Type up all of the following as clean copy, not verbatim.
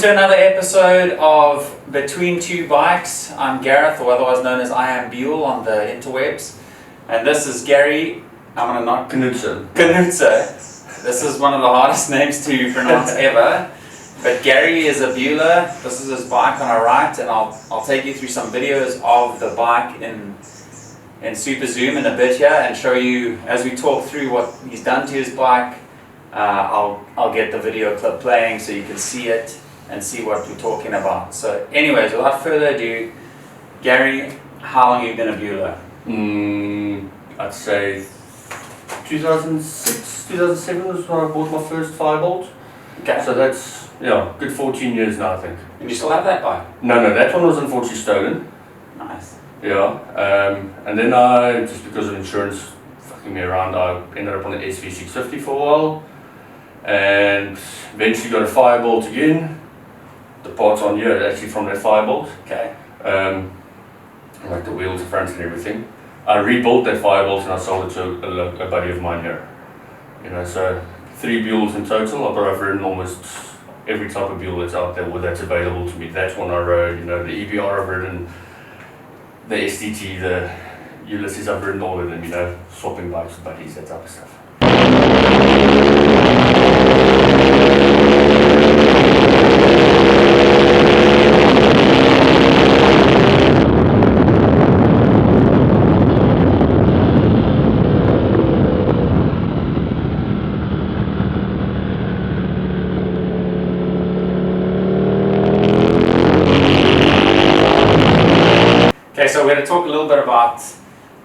to another episode of Between Two Bikes. I'm Gareth, or otherwise known as I Am Buell on the interwebs. And this is Gary, I'm going to not... Knudsen. This is one of the hardest names to pronounce ever. But Gary is a Bueller. This is his bike on our right, and I'll take you through some videos of the bike in Super Zoom in a bit here and show you, as we talk through what he's done to his bike. I'll get the video clip playing so you can see it and see what we're talking about. So anyways, without further ado, Gary, how long have you been a Bueller? I'd say 2006, 2007 was when I bought my first Firebolt. Okay. So that's, good 14 years now, I think. And you still have that bike? No, that one was unfortunately stolen. Nice. Yeah, and then I, just because of insurance fucking me around, I ended up on the SV650 for a while. And eventually got a Firebolt again. The parts on here are actually from that Firebolt. Okay. Like the wheels, the fronts and everything. I rebuilt that Firebolt and I sold it to a buddy of mine here. So 3 Buells in total, but I've ridden almost every type of Buell that's out there that's available to me. That one I rode, the EBR I've ridden, the SDT, the Ulysses, I've ridden all of them, swapping bikes with buddies, that type of stuff. Okay, so we're going to talk a little bit about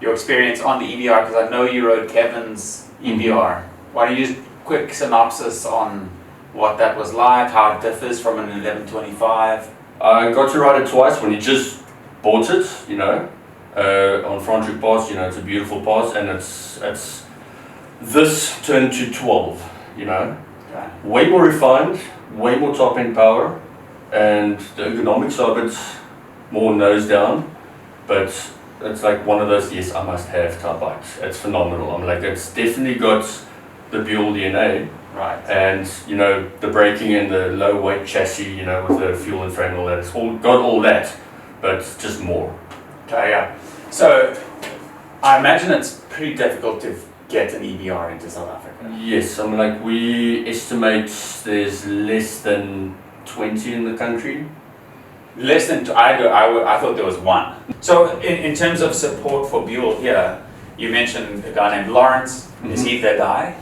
your experience on the EBR, because I know you rode Kevin's EBR. Why don't you just quick synopsis on what that was like, how it differs from an 1125? I got to ride it twice when he just bought it, on Franschhoek Pass. It's a beautiful pass, and it's this turned to 12, Okay. way more refined, way more top end power, and the ergonomics of it more nose down. But it's like one of those, yes, I must have type bikes. It's phenomenal. It's definitely got the Buell DNA. Right. And, the braking and the low weight chassis, with the fuel and frame and all that. It's got all that, but just more. Okay, yeah. So, I imagine it's pretty difficult to get an EBR into South Africa. Yes, we estimate there's less than 20 in the country. Less than I thought there was one. So in terms of support for Buell here, you mentioned a guy named Lawrence. Mm-hmm. Is he the guy?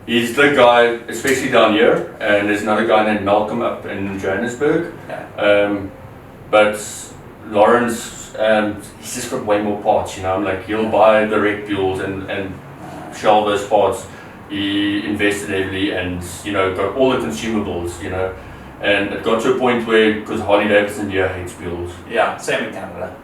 He's the guy, especially down here, and there's another guy named Malcolm up in Johannesburg. Okay. But Lawrence, he's just got way more parts. He'll buy direct Buells and shelve those parts. He invested heavily and got all the consumables. And it got to a point where, because Harley Davidson here hates Buells. Yeah, same in Canada.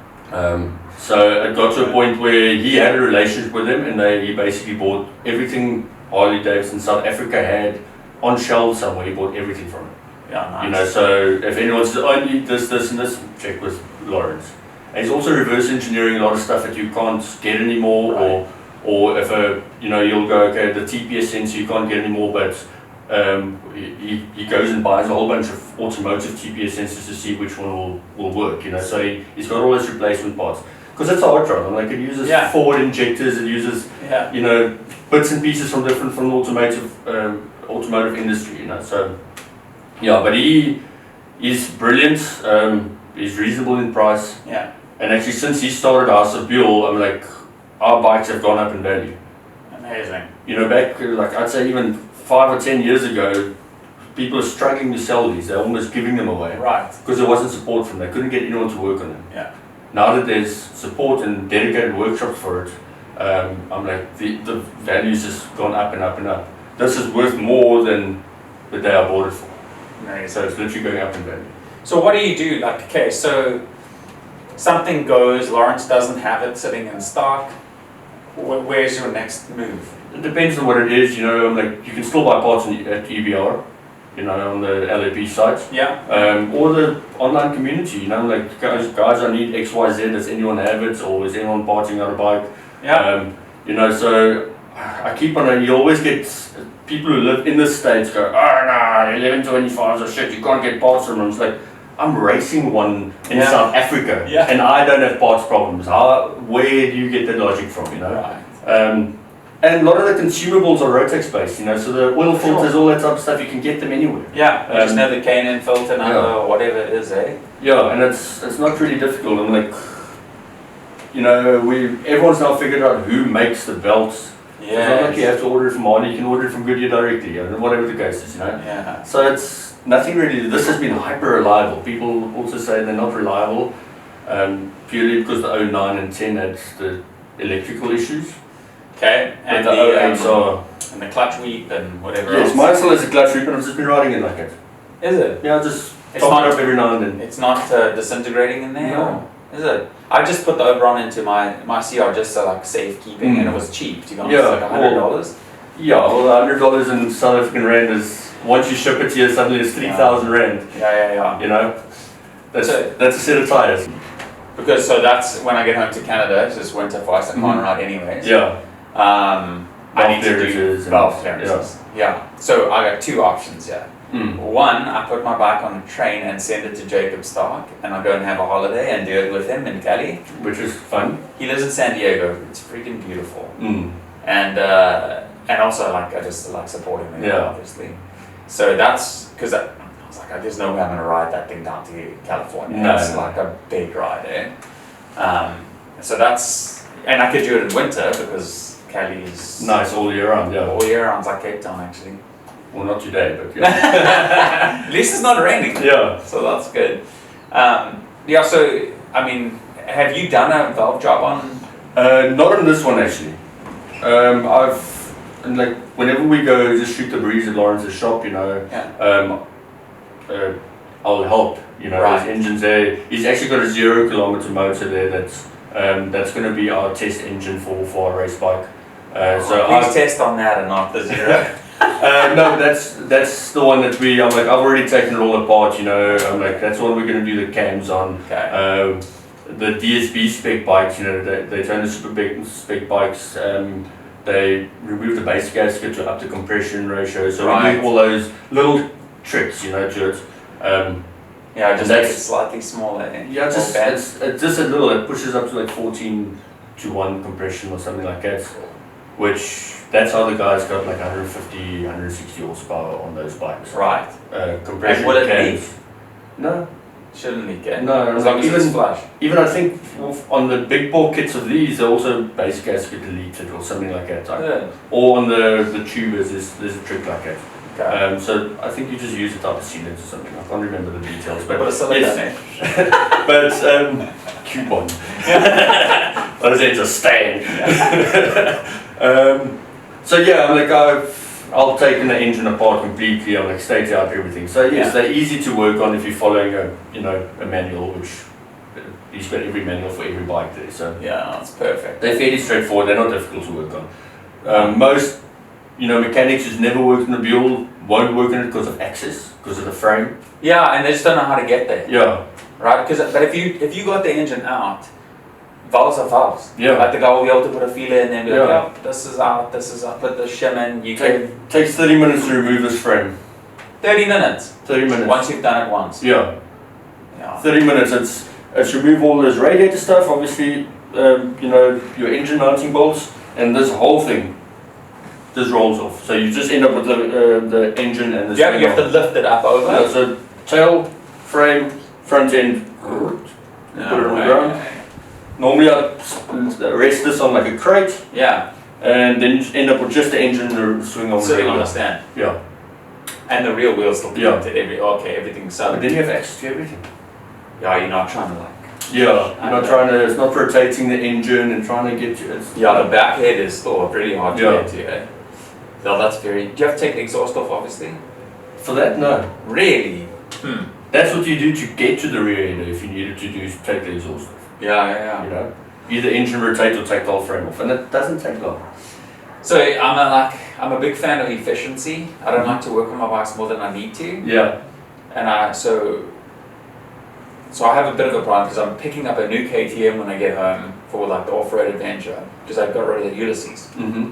So it got to a point where he had a relationship with him, and he basically bought everything Harley Davidson South Africa had on shelves somewhere. He bought everything from it. Yeah, nice. So if anyone says, I need this, and this, check with Lawrence. And he's also reverse engineering a lot of stuff that you can't get anymore, right. or if you'll go, okay, the TPS sensor you can't get anymore, but he goes and buys a whole bunch of automotive TPS sensors to see which one will work, So he's got all his replacement parts. Because it's a hot rod, it uses forward injectors, it uses, bits and pieces from the automotive industry, So, but he's brilliant, he's reasonable in price. Yeah. And actually since he started House of Buell, our bikes have gone up in value. Amazing. Back, I'd say even 5 or 10 years ago, people are struggling to sell these. They're almost giving them away. Right. Because there wasn't support from them. They couldn't get anyone to work on them. Yeah. Now that there's support and dedicated workshops for it, the value's just gone up and up and up. This is worth more than the day I bought it for. Amazing. So it's literally going up in value. So what do you do? So something goes, Lawrence doesn't have it sitting in stock. Where's your next move? It depends on what it is, you can still buy parts at EBR, on the LAB site. Yeah. Or the online community, guys, I need XYZ, does anyone have it, or is anyone parting out a bike? Yeah. So I keep on, you always get people who live in the States go, oh no, 1125s are shit, you can't get parts from them. It's like, I'm racing one in South Africa, and I don't have parts problems. Where do you get the logic from, you know? Right. And a lot of the consumables are Rotex based, you know, so the oil filters, all that type of stuff, you can get them anywhere. Yeah, you just know the K&N filter number or whatever it is, eh? Yeah, and it's not really difficult. I'm like, you know, everyone's now figured out who makes the belts. Yeah. It's not like you have to order it from Harley, you can order it from Goodyear directly, or whatever the case is, you know. Yeah. So it's nothing really. This has been hyper reliable. People also say they're not reliable, purely because the 09 and 10 had the electrical issues. Okay, and the 08s are. And the clutch weep and whatever else. Yes, mine still has a clutch weep, and I've just been riding it like it. Is it? Yeah, just top it up every now and then. It's not disintegrating in there? No. Is it? I just put the Oberon into my CR just so like safekeeping, and it was cheap, to be honest, like $100. Yeah, well, $100 in South African rand is, once you ship it here, suddenly it's 3,000 rand. Yeah. You know? That's a set of tires. Because, so that's when I get home to Canada, it's just winter for us, I can't ride anyways. Yeah. I need to do valve clearances. Yeah. So I got two options here. One, I put my bike on a train and send it to Jacob Stark, and I go and have a holiday and do it with him in Cali. Which is fun. He lives in San Diego. It's freaking beautiful. And also like I just like supporting him, obviously. So that's because I was like, there's no way I'm gonna ride that thing down to California. It's like a big ride, eh? So that's, and I could do it in winter because Cali's nice all year round. Yeah. All year round, it's like Cape Town actually. Well, not today, but yeah. At least it's not raining. Yeah. So that's good. So, I mean, have you done a valve job on? Not on this one actually. Like, whenever we go just shoot the breeze at Lawrence's shop, you know, I'll help, you know, his engine's there. He's actually got a 0 kilometer motor there that's going to be our test engine for our race bike. Please test on that and not the 0. No, that's the one that I'm like, I've already taken it all apart, you know. I'm like, that's what we're going to do the cams on. Okay. The DSB spec bikes, you know, they turn the super big spec bikes. They remove the base gasket to up the compression ratio. So we do all those little tricks, you know, to it. Just make it slightly smaller. Yeah, it's just a little. It pushes up to like 14:1 compression or something like that. Which that's how the guys got like 150, 160 horsepower on those bikes. Right. Compression. And will it leak? No. Shouldn't leak it. No, as long as it's flush. Even I think on the big bore kits of these, they also base gasket deleted or something like that. Or on the tubers, there's a trick like that. Okay. So I think you just use a type of sealant or something. I can't remember the details, but coupon. What is it? Just stand. So yeah, I'm like I'll take the engine apart completely. I'm like state out everything. So yes, they're easy to work on if you're following a manual, which he's got every manual for every bike there. So yeah, that's perfect. They're fairly straightforward. They're not difficult to work on. Most mechanics who's never worked on a Buell won't work on it because of access, because of the frame. Yeah, and they just don't know how to get there. Yeah. Right. But if you got the engine out, valves are valves. Yeah. Like the guy will be able to put a feeler in there and be like, yep, this is out, put the shim in, Takes 30 minutes to remove this frame. 30 minutes? 30 minutes. Once you've done it once? Yeah. 30 minutes, it's remove all this radiator stuff, obviously, your engine mounting bolts, and this whole thing just rolls off. So you just end up with the engine and the you have to lift it up over? Yeah, so tail, frame, front end, put it on the ground. Normally I rest this on like a crate. Yeah. And then you end up with just the engine to swing on the sitting on the stand. Yeah. And the real wheels still connected, everything's so. But then you have access to everything. Yeah, you're not trying to like. Yeah, you're not trying to, it's not rotating the engine and trying to get to it. Yeah, the back head is still really hard to get to, eh? No, that's very. Do you have to take the exhaust off, obviously? For that, no. Really? That's what you do to get to the rear end if you needed to do take the exhaust off. Yeah. You know, either engine rotate or take the whole frame off, and it doesn't take long. So I'm a big fan of efficiency. I don't like to work on my bikes more than I need to. Yeah. And so I have a bit of a problem because I'm picking up a new KTM when I get home for like the off-road adventure because I got rid of the Ulysses. Mm-hmm.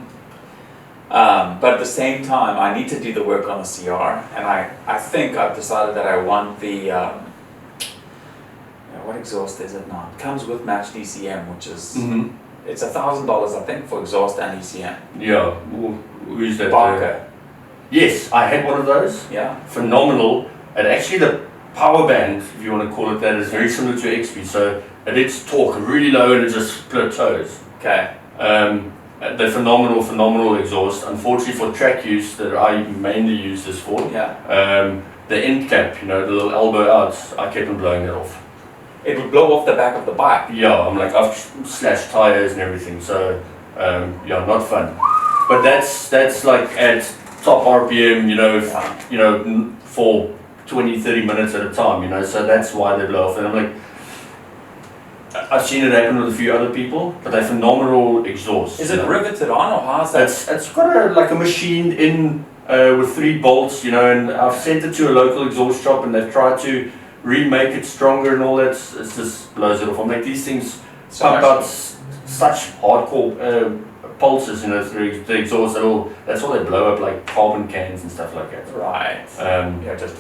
But at the same time, I need to do the work on the CR, and I think I've decided that I want the, what exhaust is it now? It comes with matched ECM, which is, it's $1,000 I think for exhaust and ECM. Yeah, who's that? Barker. Yes, I had one of those. Yeah. Phenomenal. And actually the power band, if you want to call it that, is very similar to XP. So it its torque really low and it just plateaus. Okay. The phenomenal exhaust. Unfortunately for track use that I mainly use this for, the end cap, you know, the little elbow out, I kept on blowing it off. It would blow off the back of the bike. Yeah, I'm like, I've slashed tires and everything, so yeah, not fun. But that's like at top RPM, you know, for 20-30 minutes at a time, you know, so that's why they blow off. And I'm like, I've seen it happen with a few other people, but they're phenomenal exhaust. Is it riveted on, or how's that? It's got like a machine in with 3 bolts, you know, and I've sent it to a local exhaust shop and they've tried to remake it stronger and all that. It just blows it off. I make these things pump out such hardcore pulses, you know, through the exhaust. That's why they blow up like carbon cans and stuff like that. Right. Yeah, just.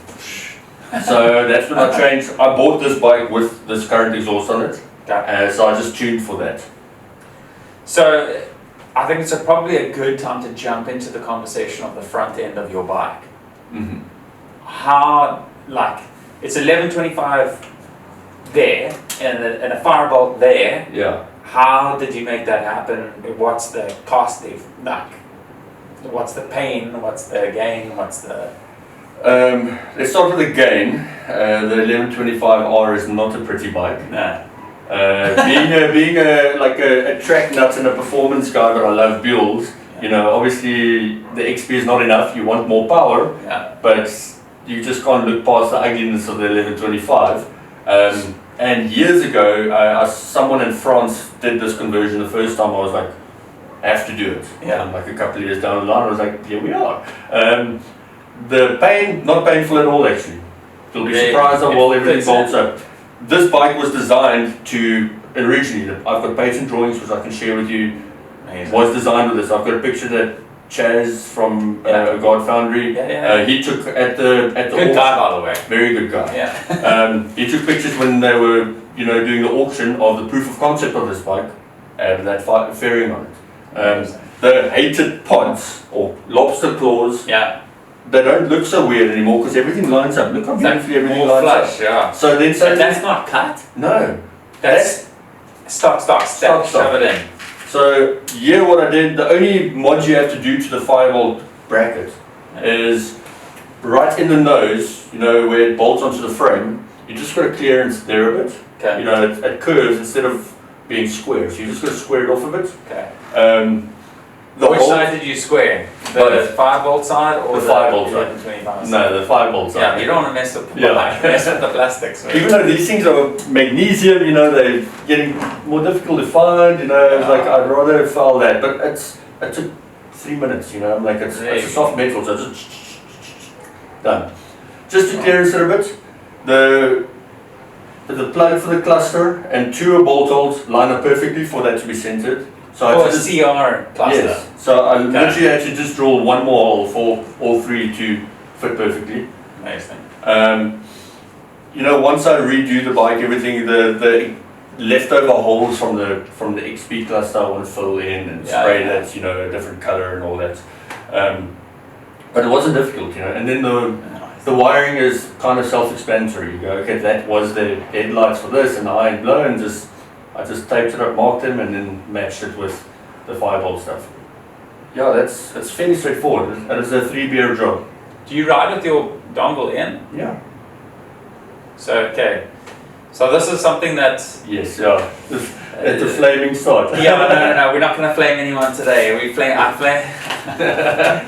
So that's when I changed. I bought this bike with this current exhaust on it. Okay. So I just tuned for that. So I think it's probably a good time to jump into the conversation of the front end of your bike. How, like, it's 1125 there and a firebolt there. Yeah. How did you make that happen? What's the cost? Like, what's the pain? What's the gain? What's the... Let's start with the gain. The 1125R is not a pretty bike. No. Being a track nut and a performance guy, but I love Buells. You know, obviously the XP is not enough. You want more power, but you just can't look past the ugliness of the 1125. And years ago, someone in France did this conversion the first time. I was like, I have to do it. And like a couple of years down the line, I was like, here we are. The pain, not painful at all actually. You'll be surprised how well everything bolts up. This bike was designed to, originally, I've got patent drawings which I can share with you. Amazing. Was designed with this. I've got a picture that Chaz from God Foundry, he took at the good guy, by the way. Very good guy. He took pictures when they were, you know, doing the auction of the proof of concept of this bike and that fairing on it. The hated pods or lobster claws. They don't look so weird anymore because everything lines up. Look how beautifully everything lines up. So then, but that's not cut. No, that's stock. Shove it in. So here, what I did, the only mod you have to do to the firebolt bracket is right in the nose. You know where it bolts onto the frame. You just got to clearance there a bit. Okay. You know, it curves instead of being square. So you just got to square it off a bit. Okay. Which side did you square? The 5-bolt side or the 5-bolt side? No, the 5-bolt side. Yeah, you don't want to mess with the plastics. Right? Even though these things are magnesium, you know, they're getting more difficult to find, you know, it's like I'd rather file that. But it took 3 minutes, you know, I'm like, it's a soft metal, so just done. Just to clearance it a bit, the plug for the cluster and 2 bolt holes line up perfectly for that to be centered. So a CR cluster. Yes. So I literally had to just draw one more hole for all 3 to fit perfectly. Amazing. You know, once I redo the bike, everything, the leftover holes from the XP cluster I want to fill in and spray that, you know, a different color and all that. But it wasn't difficult, you know. And then the wiring is kind of self-explanatory. You go, okay, that was the headlights for this and the iron blow, and I just taped it up, marked them, and then matched it with the 5-bolt stuff. Yeah, it's fairly straightforward. And it's a 3-beer job. Do you ride with your dongle in? Yeah. So, okay. So this is something that... Yes, yeah. It's a flaming start. No, we're not going to flame anyone today. I flame.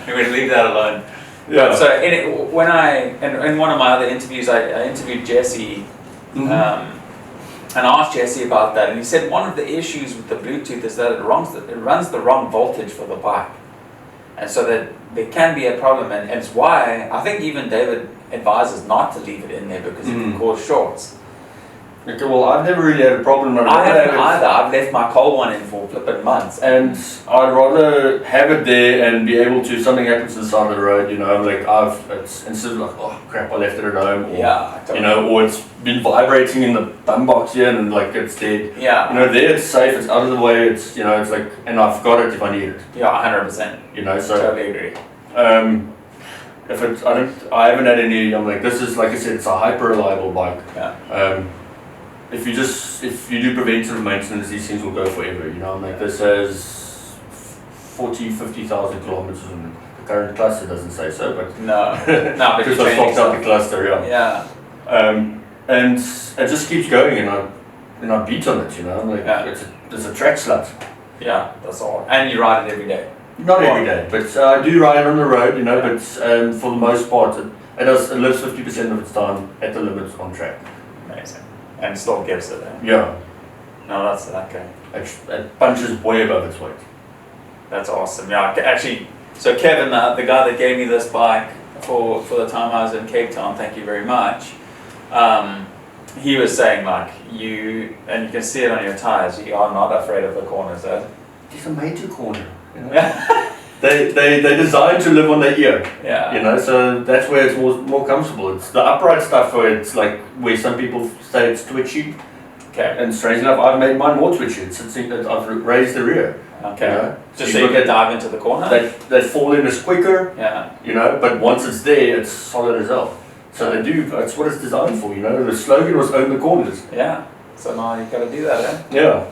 We're going to leave that alone. Yeah. So in one of my other interviews, I interviewed Jesse, and I asked Jesse about that, and he said one of the issues with the Bluetooth is that it runs the wrong voltage for the bike, and so that there can be a problem, and it's why I think even David advises not to leave it in there because it can cause shorts. Okay, well, I've never really had a problem. I haven't either. I've left my coal one in for flipping months. And I'd rather have it there and be able to, if something happens on the side of the road, you know, like it's instead of like, oh crap, I left it at home. Or, yeah. Totally. You know, or it's been vibrating in the bum box here and like it's dead. Yeah. You know, there it's safe, it's out of the way, it's, you know, it's like, and I've got it if I need it. Yeah, 100%. You know, so. Totally agree. If it's, I haven't had any, I'm like, this is, like I said, it's a hyper reliable bike. Yeah. If you do preventative maintenance, these things will go forever, you know. I'm like, this has 50,000 kilometers in the current cluster doesn't say so, but no, but because I swapped out the cluster, yeah. And it just keeps going, and I beat on it, you know. I'm like, it's a track slut. Yeah, that's all. And you ride it every day. Not every day, but I do ride it on the road, you know. But for the most part, it lives 50% of its time at the limits on track. Amazing. And still gives it. Yeah. No, that's okay. It punches way above its weight. That's awesome. Yeah, actually, so Kevin, the guy that gave me this bike for the time I was in Cape Town, thank you very much. He was saying like and you can see it on your tires, you are not afraid of the corners, eh? It's a major corner. You know? They designed to live on the ear. Yeah. You know, so that's where it's more comfortable. It's the upright stuff where it's like where some people say it's twitchy. Okay. And strange enough, I've made mine more twitchy. I've raised the rear. Okay. You know? Just so you can dive into the corner. That fall in is quicker. Yeah. You know, but once it's there, it's solid as hell. So that's what it's designed for. You know, the slogan was "Own the corners." Yeah. So now you've got to do that, eh? Yeah.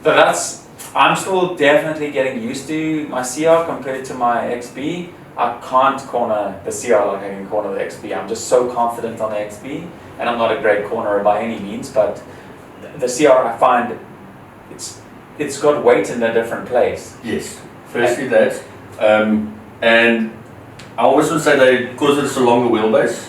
So I'm still definitely getting used to my CR compared to my XB. I can't corner the CR like I can corner the XB. I'm just so confident on the XB, and I'm not a great cornerer by any means, but the CR I find it's got weight in a different place. Yes. Firstly that, and I always would say because it's a longer wheelbase,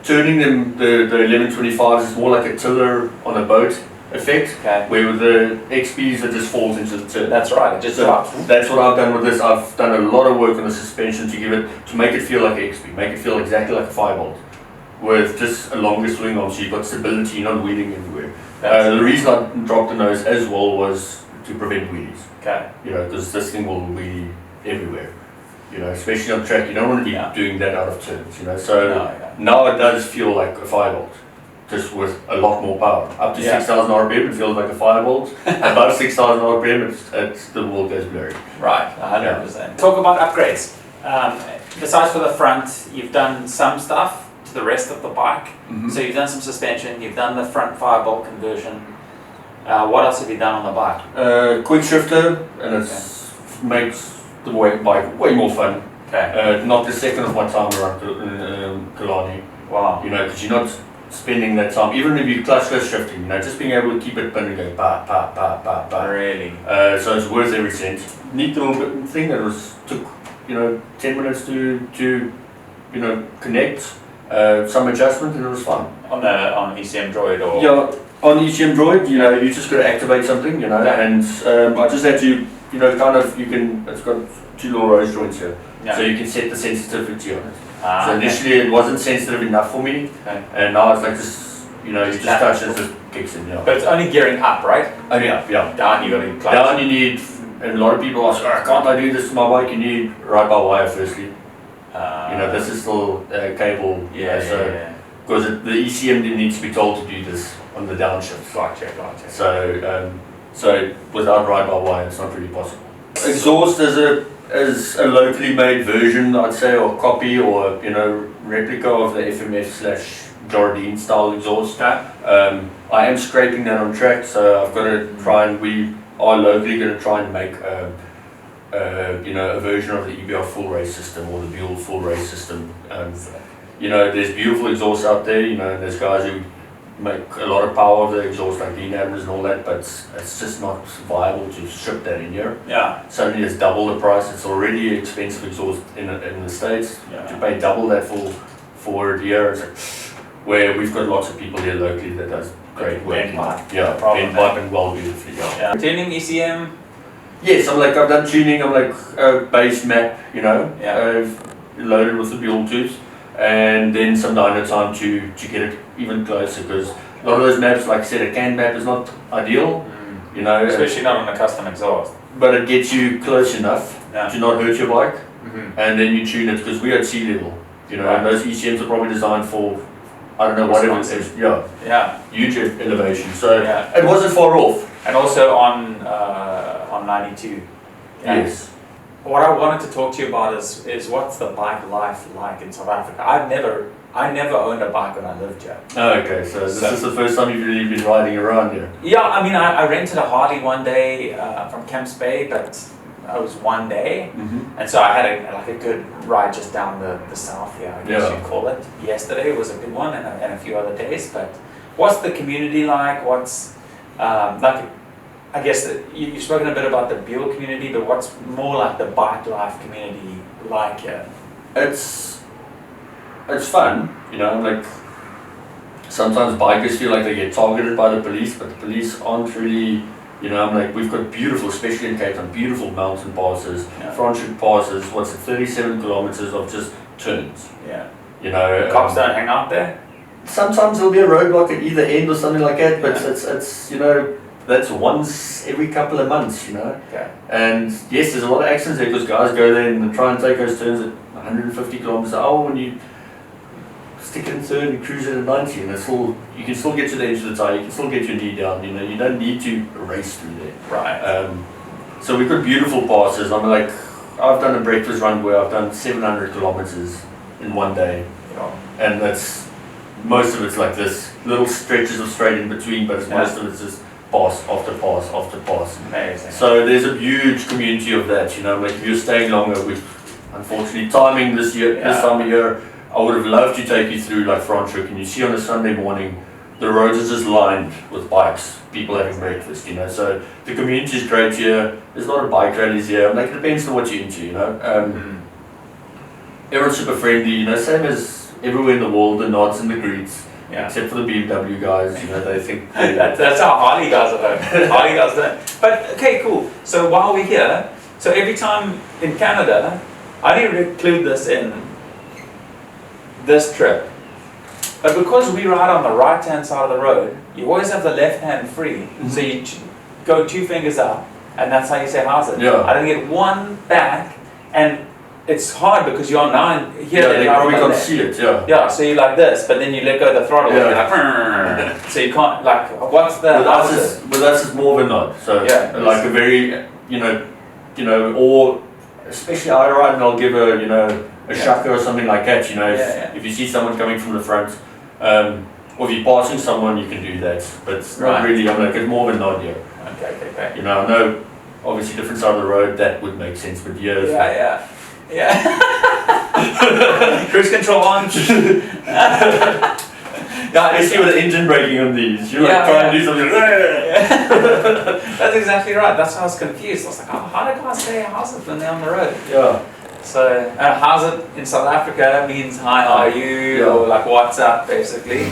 turning them the 1125s is more like a tiller on a boat effect, where with the XBs it just falls into the turn. That's right, it just drops. That's what I've done with this. I've done a lot of work on the suspension to make it feel like an XB, make it feel exactly like a 5-bolt, with just a longer swing arm, so you've got stability, you're not wheeling everywhere. The reason I dropped the nose as well was to prevent wheelies. Okay. You know, because this thing will wheelie everywhere. You know, especially on track, you don't want to be doing that out of turns. You know, so now it does feel like a 5-bolt. Just with a lot more power. Up to 6,000 RPM, it feels like a 5-bolt. Above 6,000 RPM, the world goes blurry. Right, 100%. Talk about upgrades. Besides for the front, you've done some stuff to the rest of the bike. Mm-hmm. So you've done some suspension, you've done the front 5-bolt conversion. What else have you done on the bike? Quick shifter, and it makes the bike way more fun. Okay. Not the second of my time around Kalani. Wow. You know, because you're not spending that time, even if you clutchless shifting, you know, just being able to keep it pinned and go pa pa pa pa pa. Really? So it's worth every cent. Neat little bit thing that took 10 minutes to connect, some adjustment, and it was fun. On ECM Droid or? Yeah, on ECM Droid, you just got to activate something, and I just had to, it's got 2 little rose joints here, so you can set the sensitivity on it. So initially it wasn't sensitive enough for me, and now it's like you just touch it, it just kicks in. But it's only gearing up, right? Only up, yeah. Down you got to clutch. Down you need, and a lot of people ask, can't I do this to my bike? You need ride-by-wire firstly. This is still cable. Because the ECM needs to be told to do this on the downshift. Gotcha. So without ride-by-wire, it's not really possible. Exhaust is a locally made version, I'd say, or copy, or replica of the FMF/Jardine style exhaust. I am scraping that on track, so I've got to try, and we are locally going to try and make a version of the EBR full race system or the Buell full race system. There's beautiful exhausts out there, and there's guys who make a lot of power of the exhaust, like Dean Adams and all that, but it's just not viable to ship that in here. Yeah. Suddenly it's double the price. It's already expensive exhaust in the States. To pay double that for it here, it's like, where we've got lots of people here locally that does great work. Bend pipe and weld beautifully. Tuning ECM? Yes, I've done tuning. I'm like base map, loaded with the Buell tubes, and then some dyno time to get it even closer, because A lot of those maps, like I said, a canned map is not ideal, you know. Especially not on a custom exhaust. But it gets you close enough to not hurt your bike, and then you tune it, because we're at sea level, you know, and those ECMs are probably designed for, I don't know what it is, huge elevation, so it wasn't far off. And also on 92. Yes. What I wanted to talk to you about is what's the bike life like in South Africa? I never owned a bike when I lived here. Oh, okay, so this is the first time you've really been riding around here. Yeah, I mean, I rented a Harley one day from Camps Bay, but it was one day, and so I had a good ride just down the south here, I guess you'd call it. Yesterday was a good one, and a few other days. But what's the community like? What's like? I guess that you've spoken a bit about the Buell community, but what's more like the bike life community like here? It's fun, you know, like sometimes bikers feel like they get targeted by the police, but the police aren't really, you know, I'm like, we've got beautiful, especially in Cape Town, beautiful mountain passes, Franschhoek passes, 37 kilometers of just turns. Yeah. You know. Cops don't hang out there? Sometimes there'll be a roadblock at either end or something like that, but it's you know, that's once every couple of months, you know. Okay. And yes, there's a lot of accidents there because guys go there and try and take those turns at 150 kilometers an hour when you stick in third and cruise at 90, and it's all, you can still get to the edge of the tire, you can still get your knee down, you know, you don't need to race through there. Right. So we've got beautiful passes. I'm like, I've done a breakfast run where I've done 700 kilometers in one day, and that's, most of it's like this, little stretches of straight in between, but most of it's just pass after pass after pass. Amazing. So there's a huge community of that, you know, like if you're staying longer, with unfortunately timing this year, this time of year, I would have loved to take you through like Franschhoek, and you see on a Sunday morning, the roads are just lined with bikes, people having breakfast, you know, so the community is great here, there's a lot of bike rallies here, like it depends on what you're into, you know. Everyone's super friendly, you know, same as everywhere in the world, the nods and the greets. Yeah. Except for the BMW guys, you know, they think that's how Harley guys are. Harley guys don't. But okay, cool. So while we're here, so every time in Canada, I didn't include this in this trip, but because we ride on the right hand side of the road, you always have the left hand free. So you go 2 fingers up, and that's how you say how's it. Yeah. I didn't get one back, and it's hard because you're now here. Yeah, we can't see it. Yeah. Yeah, so you're like this, but then you let go of the throttle. Yeah. You're like, so you can't like. What's the? But that's just more of a nod. So like a very, you know, or especially I ride and I'll give a a shaka or something like that. You know, if you see someone coming from the front, or if you're passing someone, you can do that. But it's not really. I'm like, it's more of a nod here. Okay. You know, I know obviously different side of the road that would make sense, but here. Yeah. Cruise control on. Yeah, I see with the engine braking on these. You're like trying to do something. That's exactly right. That's why I was confused. I was like, oh, how do guys say how's it when they're on the road? Yeah. So how's it in South Africa means hi, are you, or like what's up, basically.